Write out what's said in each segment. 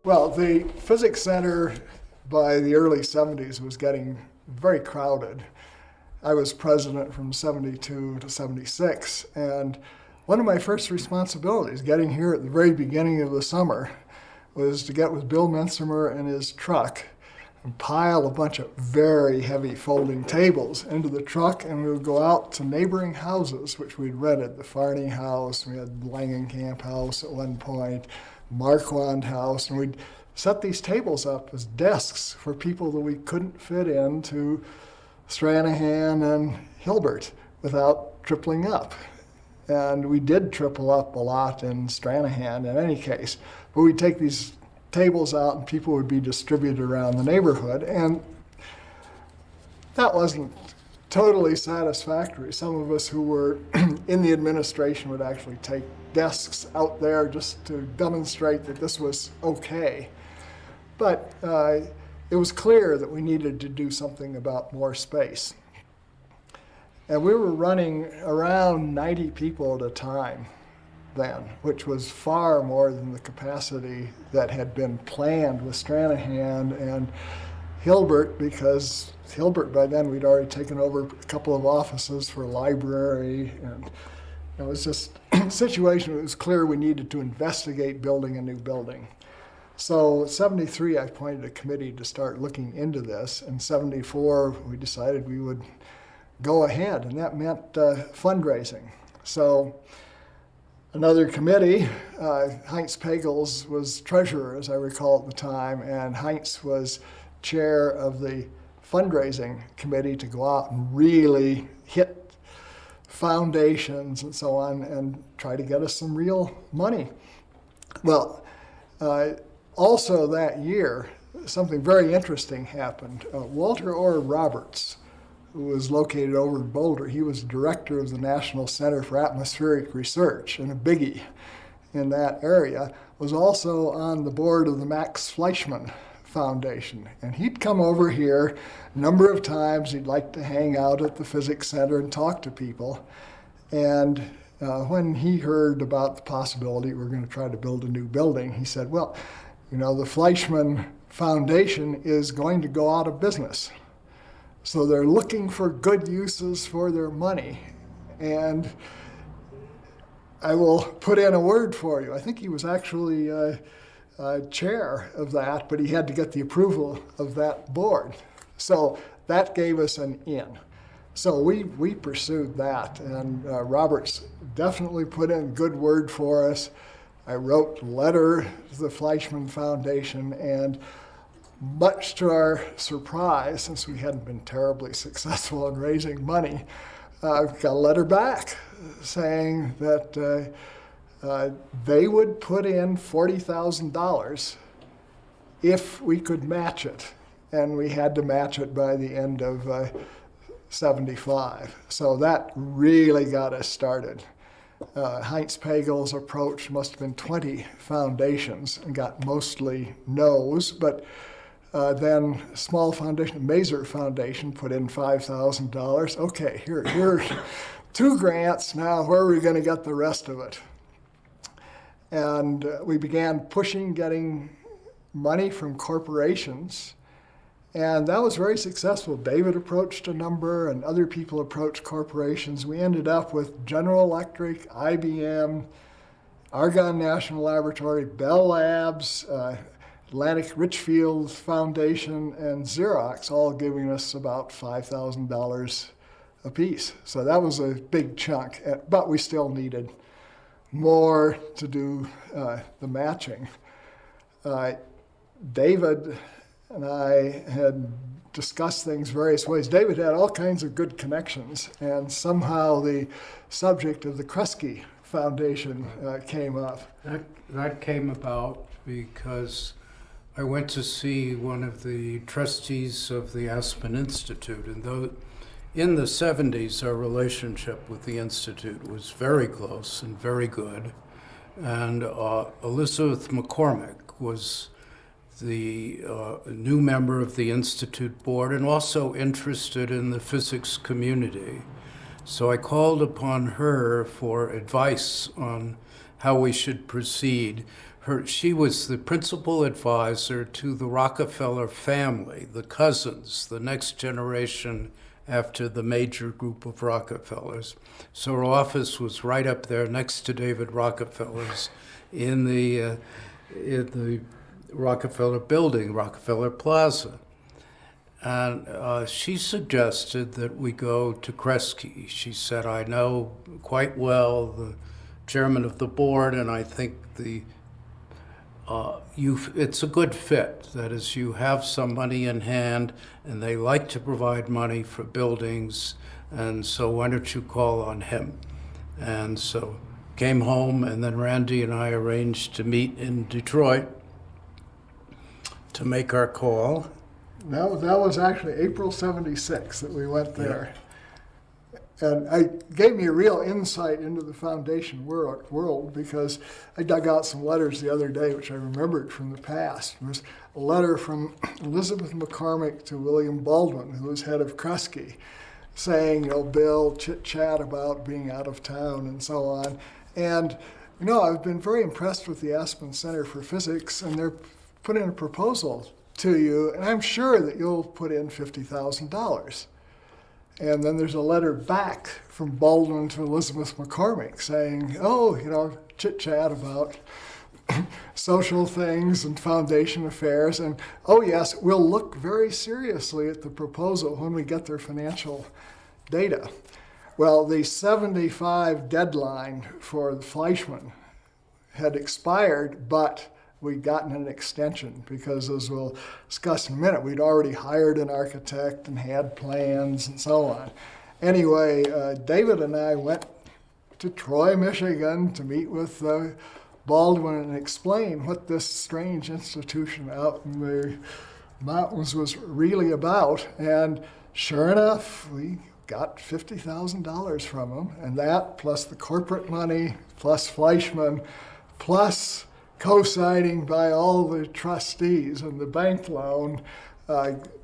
Well, the physics center by the early 70s was getting very crowded. I was president from 72 to 76, and one of my first responsibilities getting here at the very beginning of the summer was to get with Bill Mensimer and his truck and pile a bunch of very heavy folding tables into the truck, and we would go out to neighboring houses, which we'd rented. The Farney House, we had Langenkamp House at one point, Marquand House, and we'd set these tables up as desks for people that we couldn't fit into Stranahan and Hilbert without tripling up. And we did triple up a lot in Stranahan in any case. But we'd take these tables out and people would be distributed around the neighborhood. And that wasn't totally satisfactory. Some of us who were in the administration would actually take desks out there just to demonstrate that this was okay. But it was clear that we needed to do something about more space. And we were running around 90 people at a time then, which was far more than the capacity that had been planned with Stranahan and Hilbert, because Hilbert, by then, we'd already taken over a couple of offices for a library, and it was just a situation. It was clear we needed to investigate building a new building. So 73, I appointed a committee to start looking into this. In 74, we decided we would go ahead, and that meant fundraising. So another committee, Heinz Pagels was treasurer, as I recall at the time, and Heinz was chair of the fundraising committee to go out and really hit foundations and so on and try to get us some real money. Well, also that year, something very interesting happened. Walter Orr Roberts, who was located over in Boulder, he was director of the National Center for Atmospheric Research, and a biggie in that area, was also on the board of the Max Fleischmann Foundation. And he'd come over here a number of times. He'd like to hang out at the Physics Center and talk to people. And when he heard about the possibility we were going to try to build a new building, he said, well, you know, the Fleischmann Foundation is going to go out of business. So they're looking for good uses for their money. And I will put in a word for you. I think he was actually chair of that, but he had to get the approval of that board. So that gave us an in. So we pursued that, and Roberts definitely put in a good word for us. I wrote a letter to the Fleischmann Foundation, and much to our surprise, since we hadn't been terribly successful in raising money, got a letter back saying that they would put in $40,000 if we could match it. And we had to match it by the end of 75. So that really got us started. Heinz Pagels approached must have been 20 foundations and got mostly no's, but then a small foundation, Mazer Foundation, put in $5,000. Okay, here are 2 grants. Now where are we going to get the rest of it? And we began pushing, getting money from corporations, and that was very successful. David approached a number, and other people approached corporations. We ended up with General Electric, IBM, Argonne National Laboratory, Bell Labs, Atlantic Richfield Foundation, and Xerox, all giving us about $5,000 apiece. So that was a big chunk, but we still needed more to do the matching. David and I had discussed things various ways. David had all kinds of good connections, and somehow the subject of the Kresge Foundation came up. That came about because I went to see one of the trustees of the Aspen Institute, and though in the 70s, our relationship with the Institute was very close and very good. And Elizabeth McCormick was the new member of the Institute board and also interested in the physics community. So I called upon her for advice on how we should proceed. she was the principal advisor to the Rockefeller family, the cousins, the next generation after the major group of Rockefellers. So her office was right up there next to David Rockefeller's in the Rockefeller building, Rockefeller Plaza. And she suggested that we go to Kresge. She said, I know quite well the chairman of the board, and I think it's a good fit. That is, you have some money in hand, and they like to provide money for buildings, and so why don't you call on him? And so came home, and then Randy and I arranged to meet in Detroit to make our call. That was actually April '76 that we went there. And it gave me a real insight into the foundation world because I dug out some letters the other day, which I remembered from the past. There was a letter from Elizabeth McCormick to William Baldwin, who was head of Kresge, saying, Bill, chit-chat about being out of town and so on. And, I've been very impressed with the Aspen Center for Physics, and they're putting a proposal to you, and I'm sure that you'll put in $50,000. And then there's a letter back from Baldwin to Elizabeth McCormick saying, chit-chat about social things and foundation affairs. And, yes, we'll look very seriously at the proposal when we get their financial data. Well, the 75 deadline for the Fleischman had expired, but we'd gotten an extension because, as we'll discuss in a minute, we'd already hired an architect and had plans and so on. Anyway, David and I went to Troy, Michigan to meet with Baldwin and explain what this strange institution out in the mountains was really about. And sure enough, we got $50,000 from him, and that plus the corporate money, plus Fleischman, plus co-signing by all the trustees and the bank loan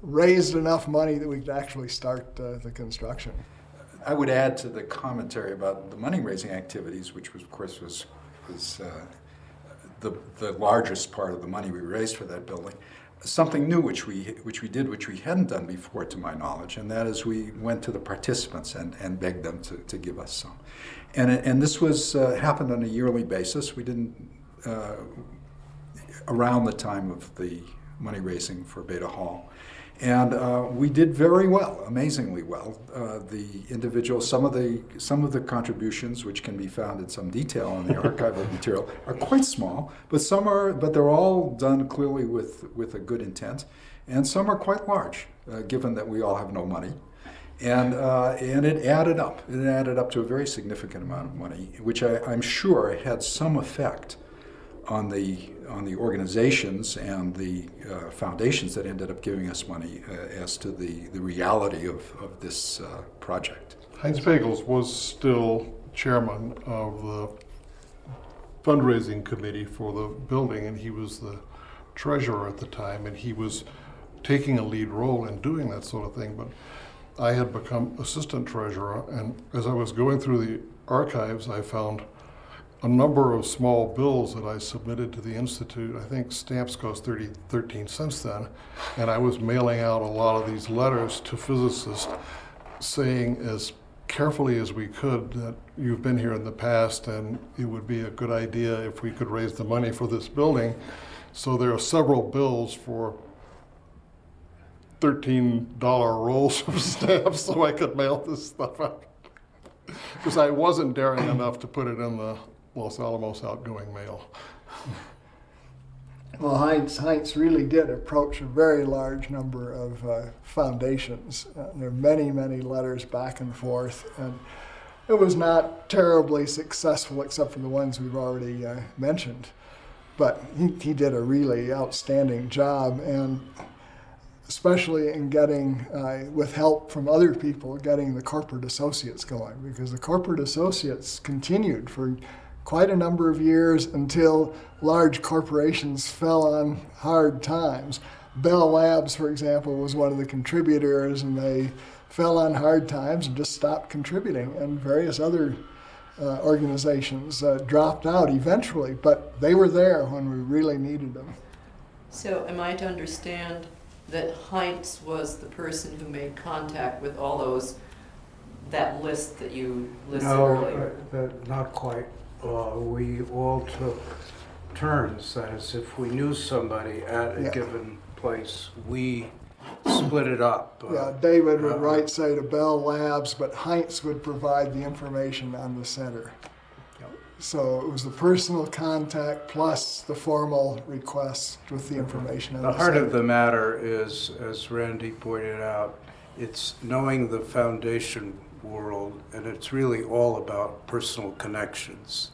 raised enough money that we could actually start the construction. I would add to the commentary about the money-raising activities, which was, of course, was the largest part of the money we raised for that building. Something new which we did, which we hadn't done before, to my knowledge, and that is we went to the participants and begged them to give us some. And this was happened on a yearly basis. We didn't. Around the time of the money raising for Bethe Hall. And we did very well, amazingly well. The individuals, some of the contributions, which can be found in some detail in the archival material, are quite small, but they're all done clearly with a good intent, and some are quite large, given that we all have no money. And it added up. It added up to a very significant amount of money, which I'm sure had some effect on the organizations and the foundations that ended up giving us money as to the reality of this project. Heinz Pagels was still chairman of the fundraising committee for the building, and he was the treasurer at the time, and he was taking a lead role in doing that sort of thing. But I had become assistant treasurer, and as I was going through the archives, I found a number of small bills that I submitted to the Institute. I think stamps cost 13 cents then, and I was mailing out a lot of these letters to physicists saying as carefully as we could that you've been here in the past and it would be a good idea if we could raise the money for this building. So there are several bills for $13 rolls of stamps so I could mail this stuff out. Because I wasn't daring enough to put it in the Los Alamos outgoing mail. Well, Heinz really did approach a very large number of foundations. There are many, many letters back and forth, and it was not terribly successful except for the ones we've already mentioned. But he did a really outstanding job, and especially in getting, with help from other people, getting the corporate associates going, because the corporate associates continued for quite a number of years until large corporations fell on hard times. Bell Labs, for example, was one of the contributors, and they fell on hard times and just stopped contributing. And various other organizations dropped out eventually, but they were there when we really needed them. So am I to understand that Heinz was the person who made contact with all those, that list that you listed earlier? No, not quite. We all took turns. That is, if we knew somebody at a given place, we split it up. Yeah, David would write, say, to Bell Labs, but Heinz would provide the information on the center. So it was the personal contact plus the formal request with the information on the The heart center. of the matter is, as Randy pointed out, it's knowing the foundation world, and it's really all about personal connections.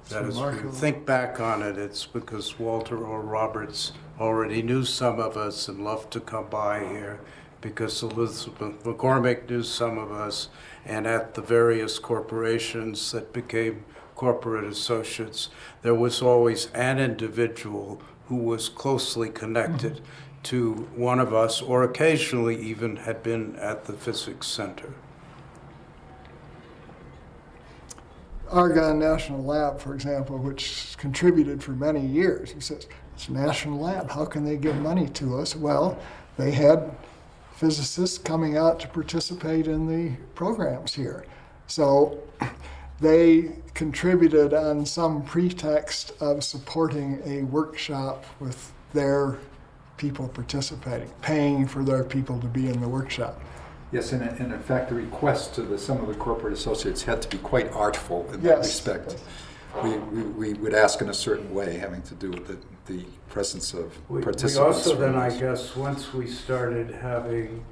That is, when you think back on it, it's because Walter or Roberts already knew some of us and loved to come by here, because Elizabeth McCormick knew some of us, and at the various corporations that became corporate associates, there was always an individual who was closely connected to one of us, or occasionally even had been at the Physics Center. Argonne National Lab, for example, which contributed for many years. He says, it's a national lab, how can they give money to us? Well, they had physicists coming out to participate in the programs here. So they contributed on some pretext of supporting a workshop with their people participating, paying for their people to be in the workshop. Yes, and in fact, the requests to some of the corporate associates had to be quite artful in that respect. We would ask in a certain way, having to do with the presence of participants. We also then, I guess, once we started having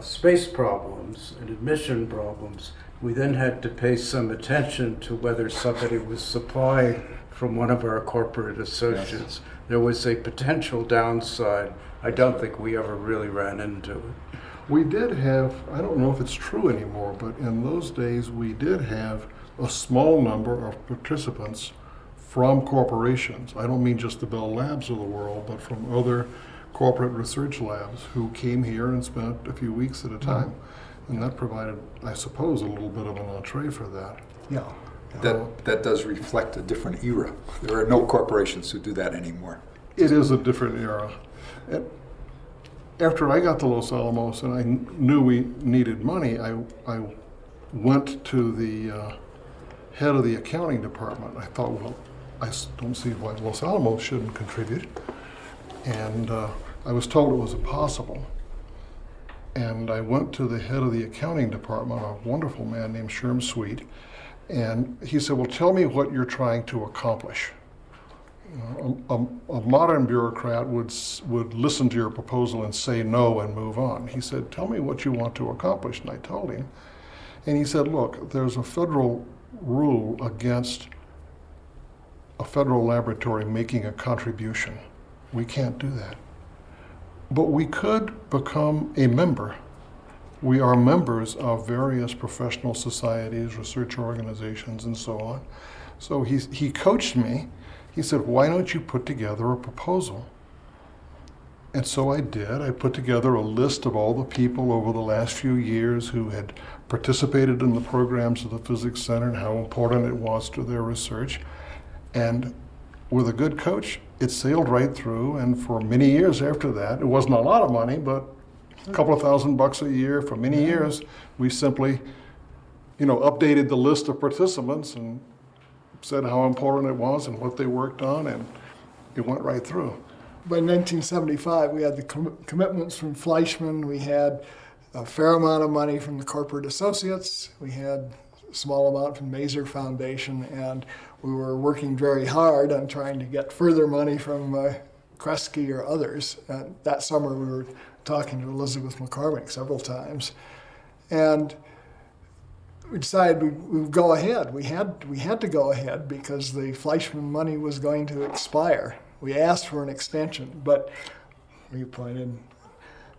space problems and admission problems, we then had to pay some attention to whether somebody was supplying from one of our corporate associates. Yes. There was a potential downside. I don't think we ever really ran into it. We did have, I don't know if it's true anymore, but in those days we did have a small number of participants from corporations. I don't mean just the Bell Labs of the world, but from other corporate research labs who came here and spent a few weeks at a time. And that provided, I suppose, a little bit of an entree for that. Yeah. That does reflect a different era. There are no corporations who do that anymore. It is a different era. After I got to Los Alamos and I knew we needed money, I went to the head of the accounting department. I thought, well, I don't see why Los Alamos shouldn't contribute. And I was told it was impossible. And I went to the head of the accounting department, a wonderful man named Sherm Sweet, and he said, well, tell me what you're trying to accomplish. You know, a modern bureaucrat would listen to your proposal and say no and move on. He said, tell me what you want to accomplish, and I told him. And he said, look, there's a federal rule against a federal laboratory making a contribution. We can't do that. But we could become a member. We are members of various professional societies, research organizations, and so on. So he coached me. He said, why don't you put together a proposal? And so I did. I put together a list of all the people over the last few years who had participated in the programs of the Physics Center and how important it was to their research. And with a good coach, it sailed right through. And for many years after that, it wasn't a lot of money, but a couple of $1,000 a year. For many years, we simply, updated the list of participants and said how important it was and what they worked on, and it went right through. By 1975, we had the commitments from Fleischmann. We had a fair amount of money from the corporate associates. We had a small amount from Mazer Foundation, and we were working very hard on trying to get further money from Kresge or others. That summer, we were talking to Elizabeth McCormick several times, and we decided we would go ahead. We had to go ahead because the Fleischmann money was going to expire. We asked for an extension, but we appointed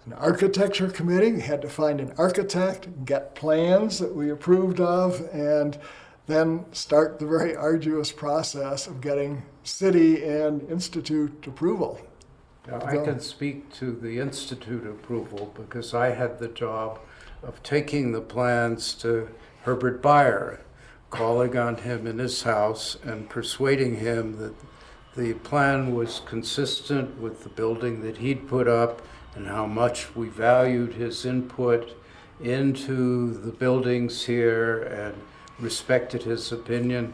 an architecture committee. We had to find an architect, get plans that we approved of, and then start the very arduous process of getting city and institute approval. Now, I can speak to the institute approval because I had the job of taking the plans to Herbert Bayer, calling on him in his house and persuading him that the plan was consistent with the building that he'd put up and how much we valued his input into the buildings here and respected his opinion.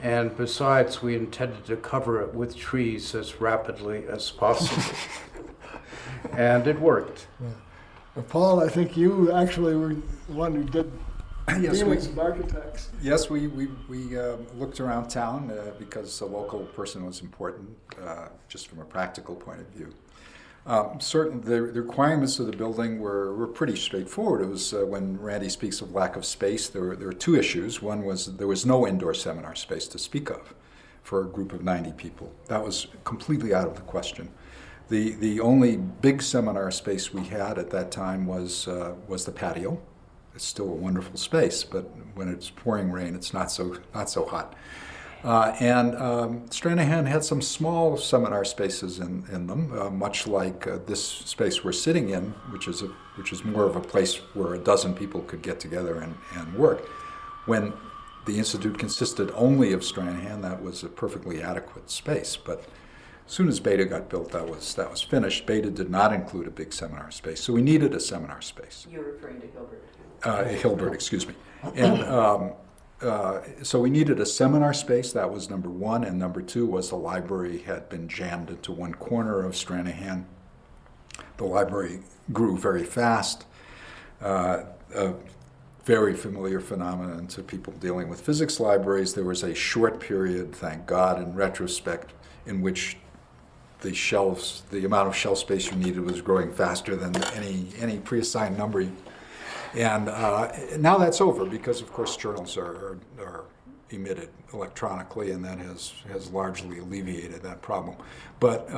And besides, we intended to cover it with trees as rapidly as possible. And it worked. Well, Paul, I think you actually were the one who did Yes, dealings with architects. Yes, we looked around town because a local person was important, just from a practical point of view. The requirements of the building were pretty straightforward. It was when Randy speaks of lack of space, there were two issues. One was there was no indoor seminar space to speak of for a group of 90 people. That was completely out of the question. The only big seminar space we had at that time was the patio. It's still a wonderful space, but when it's pouring rain, it's not so hot. Stranahan had some small seminar spaces in them, much like this space we're sitting in, which is more of a place where a dozen people could get together and work. When the Institute consisted only of Stranahan, that was a perfectly adequate space. But as soon as Bethe got built, that was finished. Bethe did not include a big seminar space, so we needed a seminar space. You're referring to Hilbert. Hilbert, excuse me. And so we needed a seminar space. That was number one. And number two was the library had been jammed into one corner of Stranahan. The library grew very fast. A very familiar phenomenon to people dealing with physics libraries. There was a short period, thank God, in retrospect, in which the amount of shelf space you needed was growing faster than any pre-assigned number. And now that's over because, of course, journals are emitted electronically, and that has largely alleviated that problem. But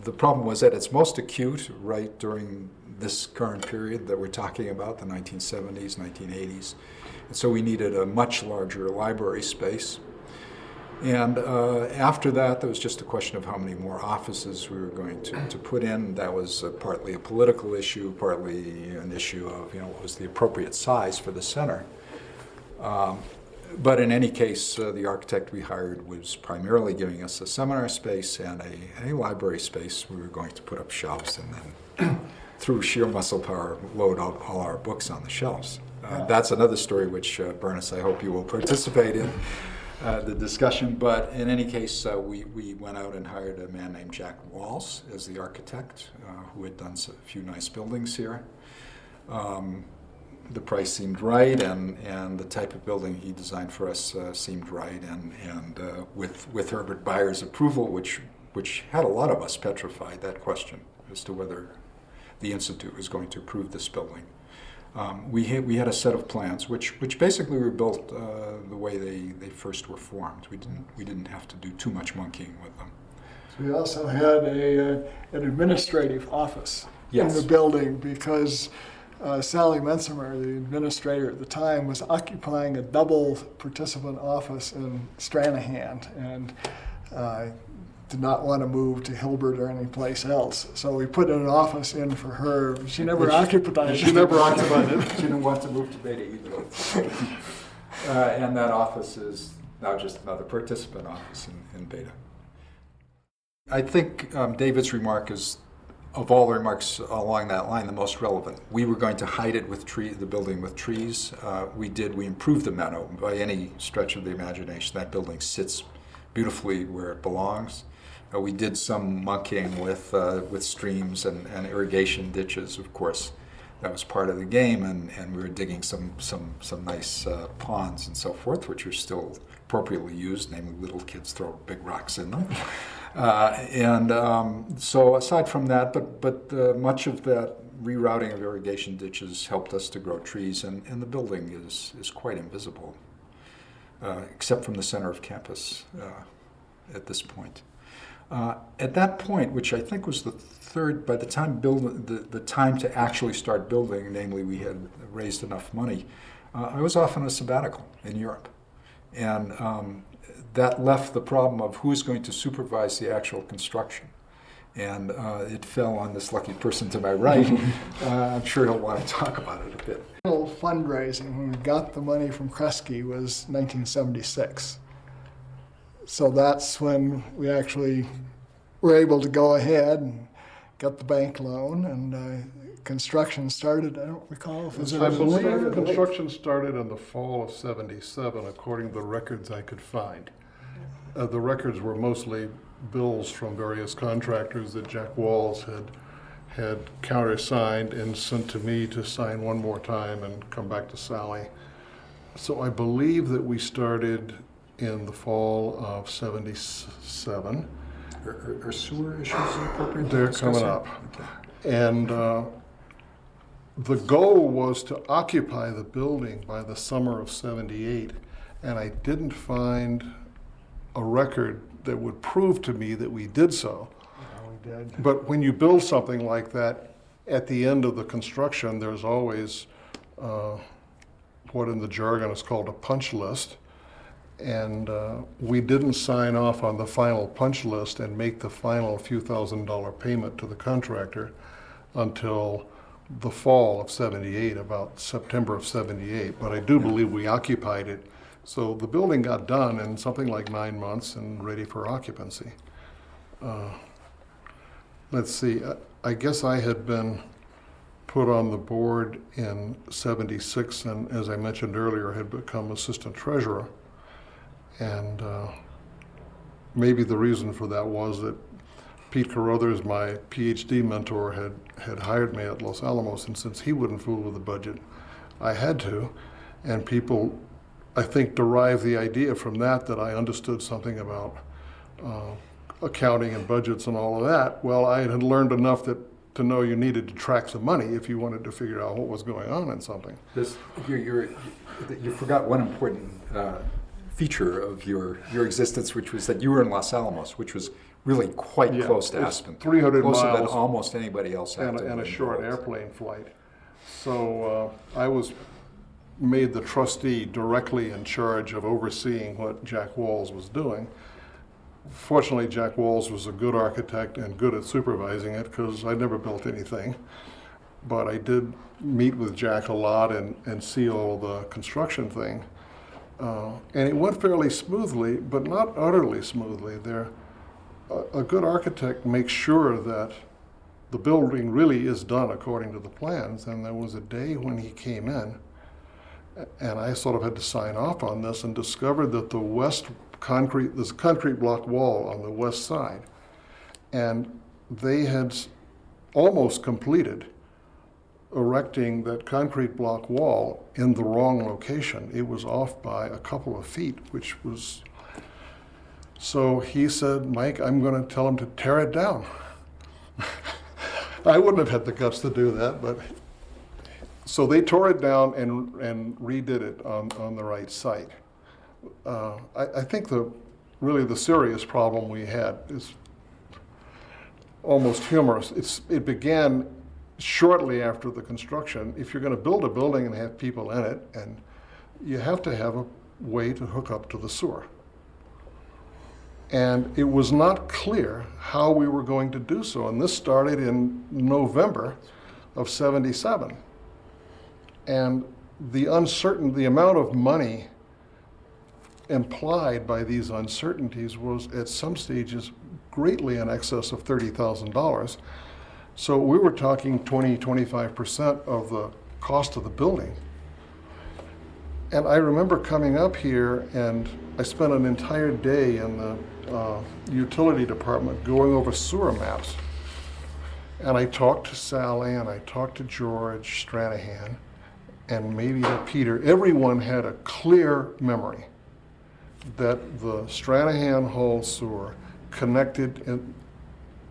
the problem was at its most acute right during this current period that we're talking about, the 1970s, 1980s. And so we needed a much larger library space. And after that, there was just a question of how many more offices we were going to put in. That was partly a political issue, partly an issue of what was the appropriate size for the center. But in any case, the architect we hired was primarily giving us a seminar space and a library space. We were going to put up shelves and then, through sheer muscle power, load all our books on the shelves. That's another story which, Bernice, I hope you will participate in. The discussion, but in any case, we went out and hired a man named Jack Walls as the architect, who had done a few nice buildings here. The price seemed right, and the type of building he designed for us seemed right, and with Herbert Bayer's approval, which had a lot of us petrified, that question as to whether the Institute was going to approve this building. We had a set of plans which basically were built the way they first were formed. We didn't have to do too much monkeying with them. So we also had an administrative office in the building because Sally Mensimer, the administrator at the time, was occupying a double participant office in Stranahan and did not want to move to Hilbert or any place else. So we put an office in for her. She never occupied it. She never occupied it. She didn't want to move to Bethe either. And that office is now just another participant office in Bethe. I think David's remark is, of all the remarks along that line, the most relevant. We were going to hide it with the building with trees. We improved the meadow by any stretch of the imagination. That building sits beautifully where it belongs. We did some monkeying with streams and irrigation ditches, of course. That was part of the game, and we were digging some nice ponds and so forth, which are still appropriately used, namely little kids throw big rocks in them. So aside from that, but much of that rerouting of irrigation ditches helped us to grow trees, and the building is quite invisible, except from the center of campus at this point. At that point, which I think was the third, by the time the time to actually start building, namely we had raised enough money, I was off on a sabbatical in Europe. And that left the problem of who's going to supervise the actual construction. And it fell on this lucky person to my right. I'm sure he'll want to talk about it a bit. Fundraising, when we got the money from Kresge, was 1976. So that's when we actually were able to go ahead and get the bank loan, and construction started. I don't recall if it was I believe started late. construction started in the fall of '77, according to the records I could find. The records were mostly bills from various contractors that Jack Walls had countersigned and sent to me to sign one more time and come back to Sally. So I believe that we started in the fall of '77. Are sewer issues appropriate? to They're discuss coming here? up. Okay. And the goal was to occupy the building by the summer of '78, and I didn't find a record that would prove to me that we did so. We did. But when you build something like that, at the end of the construction, there's always what in the jargon is called a punch list. And we didn't sign off on the final punch list and make the final few $1,000 payment to the contractor until the fall of '78, about September of '78. But I do believe we occupied it. So the building got done in something like 9 months and ready for occupancy. Let's see, I guess I had been put on the board in '76, and as I mentioned earlier, had become assistant treasurer. And maybe the reason for that was that Pete Carruthers, my PhD mentor, had hired me at Los Alamos, and since he wouldn't fool with the budget, I had to. And people, I think, derived the idea from that I understood something about accounting and budgets and all of that. Well, I had learned enough to know you needed to track the money if you wanted to figure out what was going on in something. You forgot one important feature of your existence, which was that you were in Los Alamos, which was really quite close to it's Aspen. 300 closer than miles almost anybody else and actively a short involved. airplane flight. So I was made the trustee directly in charge of overseeing what Jack Walls was doing. Fortunately, Jack Walls was a good architect and good at supervising it, because I never built anything. But I did meet with Jack a lot and see all the construction thing. And it went fairly smoothly, but not utterly smoothly. A good architect makes sure that the building really is done according to the plans. And there was a day when he came in, and I sort of had to sign off on this, and discovered that there's a concrete block wall on the west side, and they had almost completed erecting that concrete block wall in the wrong location. It was off by a couple of feet, which was, so he said, Mike, I'm going to tell him to tear it down. I wouldn't have had the guts to do that, but so they tore it down and redid it on the right site. I think really the serious problem we had is almost humorous. It began shortly after the construction. If you're going to build a building and have people in it, and you have to have a way to hook up to the sewer. And it was not clear how we were going to do so. And this started in November of '77. And the amount of money implied by these uncertainties was at some stages greatly in excess of $30,000. So we were talking 20-25% of the cost of the building. And I remember coming up here, and I spent an entire day in the utility department going over sewer maps. And I talked to Sally, and I talked to George Stranahan, and maybe to Peter. Everyone had a clear memory that the Stranahan Hall sewer connected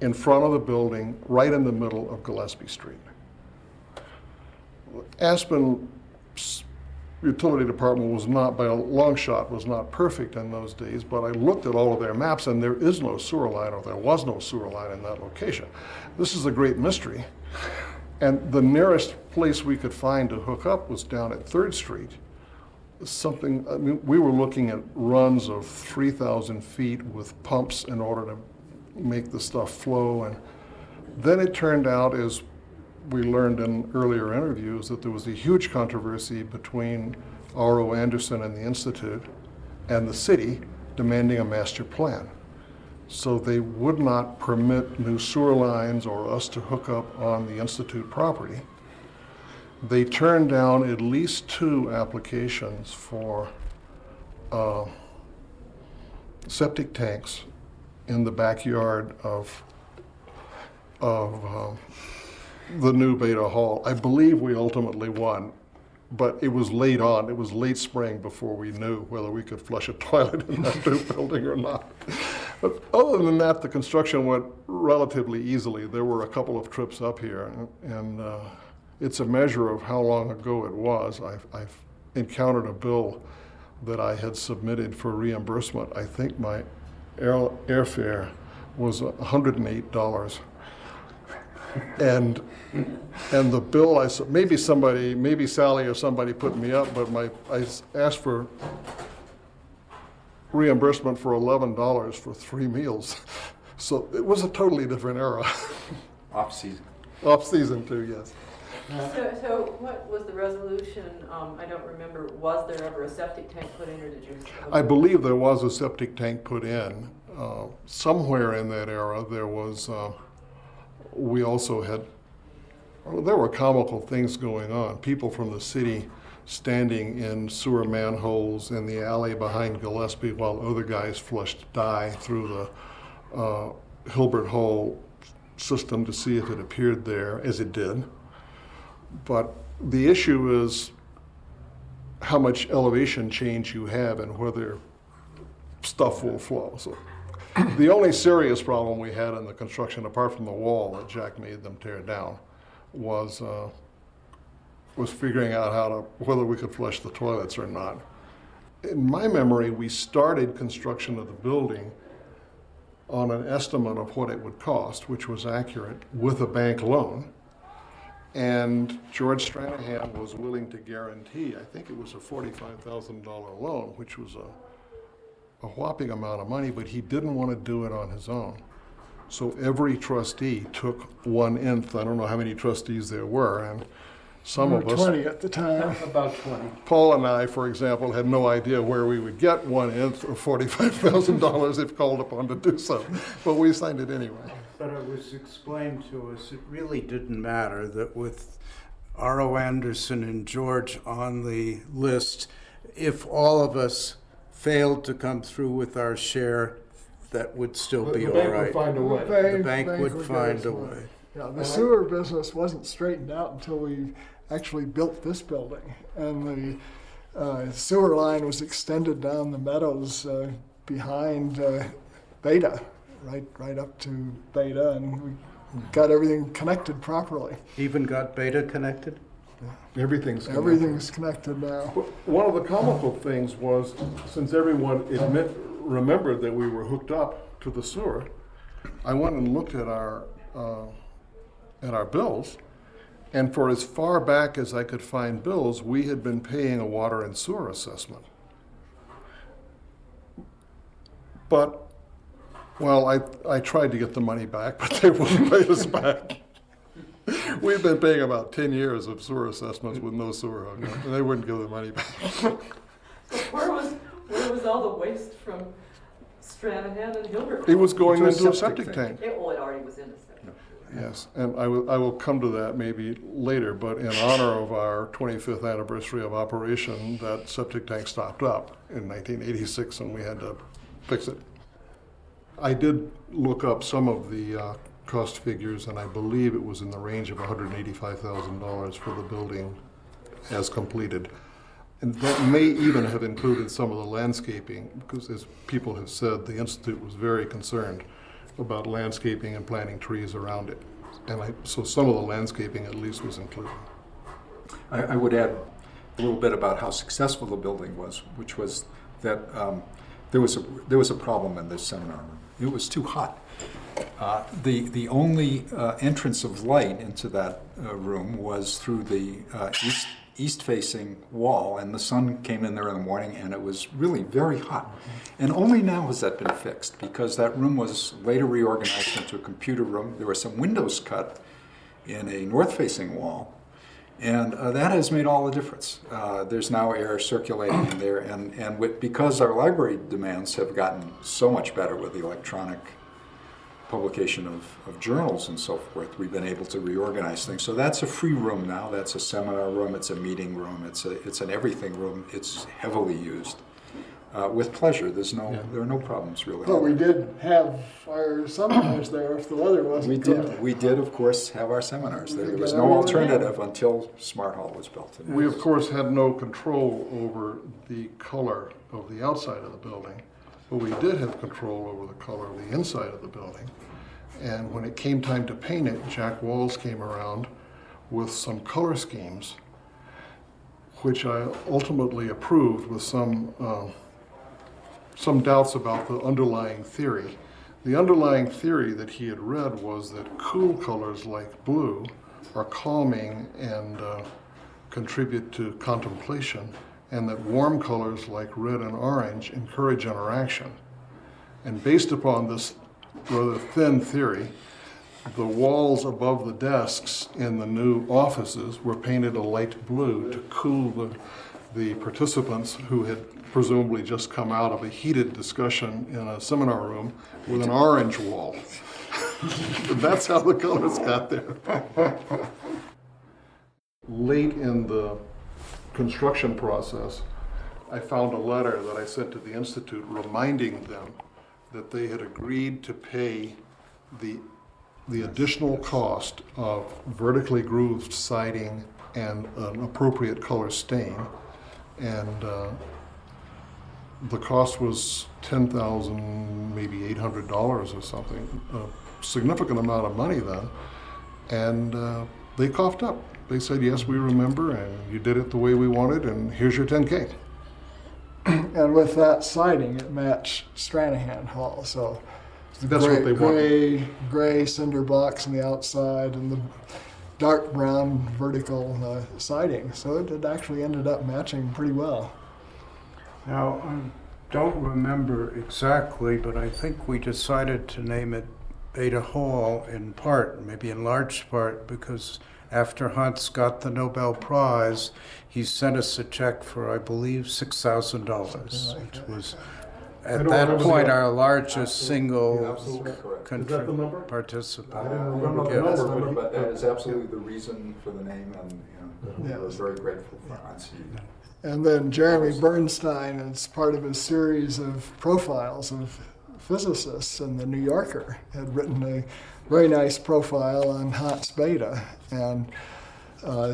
in front of the building, right in the middle of Gillespie Street. Aspen utility department was not, by a long shot, was not perfect in those days, but I looked at all of their maps, and there is no sewer line, or there was no sewer line in that location. This is a great mystery. And the nearest place we could find to hook up was down at 3rd Street. We were looking at runs of 3,000 feet with pumps in order to make the stuff flow. And then it turned out, as we learned in earlier interviews, that there was a huge controversy between R.O. Anderson and the Institute and the city demanding a master plan. So they would not permit new sewer lines or us to hook up on the Institute property. They turned down at least 2 applications for septic tanks in the backyard of the new Bethe Hall. I believe we ultimately won, but it was late on. It was late spring before we knew whether we could flush a toilet in that new building or not. But other than that, the construction went relatively easily. There were a couple of trips up here, and it's a measure of how long ago it was. I've encountered a bill that I had submitted for reimbursement. I think my airfare was $108. And the bill, maybe Sally or somebody put me up, but I asked for reimbursement for $11 for 3 meals. So it was a totally different era. Off season. Off season too, yes. So what was the resolution? I don't remember. Was there ever a septic tank put in, or did you? I believe there was a septic tank put in. Somewhere in that era, there was, we also had, there were comical things going on. People from the city standing in sewer manholes in the alley behind Gillespie while other guys flushed dye through the Hilbert Hall system to see if it appeared there, as it did. But the issue is how much elevation change you have and whether stuff will flow. So the only serious problem we had in the construction, apart from the wall that Jack made them tear down, was figuring out whether we could flush the toilets or not. In my memory, we started construction of the building on an estimate of what it would cost, which was accurate, with a bank loan. And George Stranahan was willing to guarantee, I think it was a $45,000 loan, which was a whopping amount of money, but he didn't want to do it on his own. So every trustee took 1/nth. I don't know how many trustees there were, and some of us, 20 at the time. About 20. Paul and I, for example, had no idea where we would get 1/nth of $45,000 if called upon to do so, but we signed it anyway. But it was explained to us, it really didn't matter that with R.O. Anderson and George on the list, if all of us failed to come through with our share, that would still be all right. The bank would find a way. The bank would find a way. Yeah, the sewer business wasn't straightened out until we actually built this building. And the sewer line was extended down the meadows behind Bethe, right up to Bethe, and we got everything connected properly. Even got Bethe connected? Everything's connected. Everything's connected now. One of the comical things was, since everyone remembered that we were hooked up to the sewer, I went and looked at our bills, and for as far back as I could find bills, we had been paying a water and sewer assessment. But, well, I tried to get the money back, but they wouldn't pay us back. We've been paying about 10 years of sewer assessments with no sewer hookup, and they wouldn't give the money back. Where was all the waste from Stranahan and Hilbert? It was going Into a into a septic septic tank. tank. It already was in the septic. Yes, and I will come to that maybe later, but in honor of our 25th anniversary of operation, that septic tank stopped up in 1986 and we had to fix it. I did look up some of the cost figures, and I believe it was in the range of $185,000 for the building as completed. And that may even have included some of the landscaping, because as people have said, the Institute was very concerned about landscaping and planting trees around it. And so some of the landscaping at least was included. I would add a little bit about how successful the building was, which was that there was a problem in this seminar room. It was too hot. The only entrance of light into that room was through the east-facing wall, and the sun came in there in the morning, and it was really very hot. And only now has that been fixed, because that room was later reorganized into a computer room. There were some windows cut in a north-facing wall, and that has made all the difference. There's now air circulating in there, and because our library demands have gotten so much better with the electronic publication of journals and so forth, we've been able to reorganize things. So that's a free room now. That's a seminar room. It's a meeting room. It's an everything room. It's heavily used with pleasure. There are no problems really. But we did have our seminars there if the weather wasn't good. We did, of course, have our seminars there. There was no alternative until Smart Hall was built. We, of course, had no control over the color of the outside of the building, but we did have control over the color of the inside of the building. And when it came time to paint it, Jack Walls came around with some color schemes, which I ultimately approved with some doubts about the underlying theory. The underlying theory that he had read was that cool colors like blue are calming and contribute to contemplation, and that warm colors like red and orange encourage interaction. And based upon this rather thin theory, the walls above the desks in the new offices were painted a light blue to cool the participants who had presumably just come out of a heated discussion in a seminar room with an orange wall. That's how the colors got there. Late in the construction process, I found a letter that I sent to the Institute reminding them that they had agreed to pay the additional cost of vertically grooved siding and an appropriate color stain. And the cost was $10,000, maybe $800 or something, a significant amount of money then. And they coughed up. They said, yes, we remember, and you did it the way we wanted, and here's your $10K. And with that siding, it matched Stranahan Hall. So That's what they wanted. Gray cinder blocks on the outside and the dark brown vertical siding. So it actually ended up matching pretty well. Now, I don't remember exactly, but I think we decided to name it Bethe Hall in part, maybe in large part, because after Hans got the Nobel Prize, he sent us a check for, I believe, $6,000, which was at that point our largest single participant. I don't remember the number, but that is absolutely the reason for the name, and I was very grateful for Hans. And then Jeremy Bernstein, as part of his series of profiles of physicists in the New Yorker, had written a very nice profile on Hans Bethe. And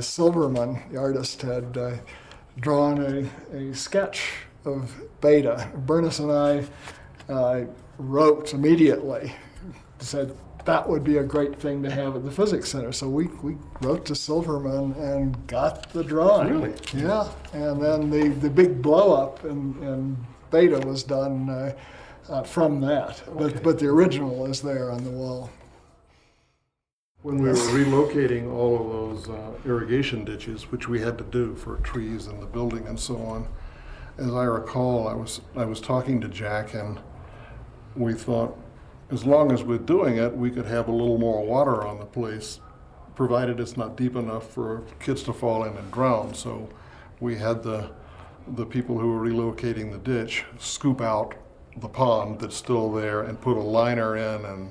Silverman, the artist, had drawn a sketch of Bethe. Bernice and I wrote immediately, said that would be a great thing to have at the Physics Center. So we wrote to Silverman and got the drawing. Really? Yeah, and then the big blow up in Bethe was done from that. Okay. But the original is there on the wall. When we were relocating all of those irrigation ditches, which we had to do for trees in the building and so on, as I recall, I was talking to Jack, and we thought, as long as we're doing it, we could have a little more water on the place, provided it's not deep enough for kids to fall in and drown. So we had the people who were relocating the ditch scoop out the pond that's still there and put a liner in, and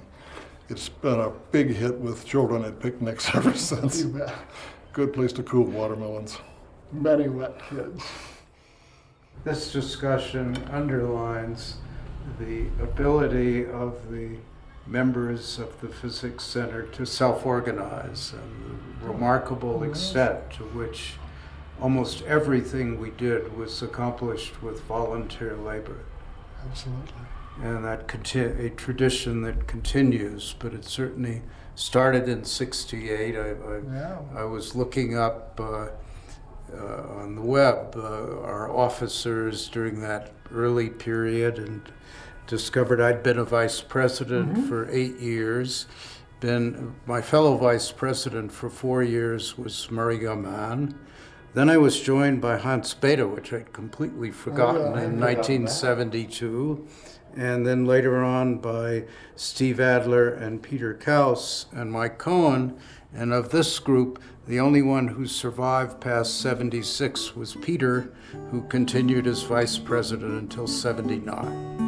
it's been a big hit with children at picnics ever since. You bet. Good place to cool watermelons. Many wet kids. This discussion underlines the ability of the members of the Physics Center to self-organize and the remarkable extent to which almost everything we did was accomplished with volunteer labor. Absolutely. And that a tradition that continues, but it certainly started in '68. I was looking up on the web our officers during that early period and discovered I'd been a vice president for 8 years. My fellow vice president for 4 years was Murray Gaman. Then I was joined by Hans Bethe, which I'd completely forgotten, yeah. in 1972. And then later on by Steve Adler and Peter Kaus and Mike Cohen. And of this group, the only one who survived past 76 was Peter, who continued as vice president until 79.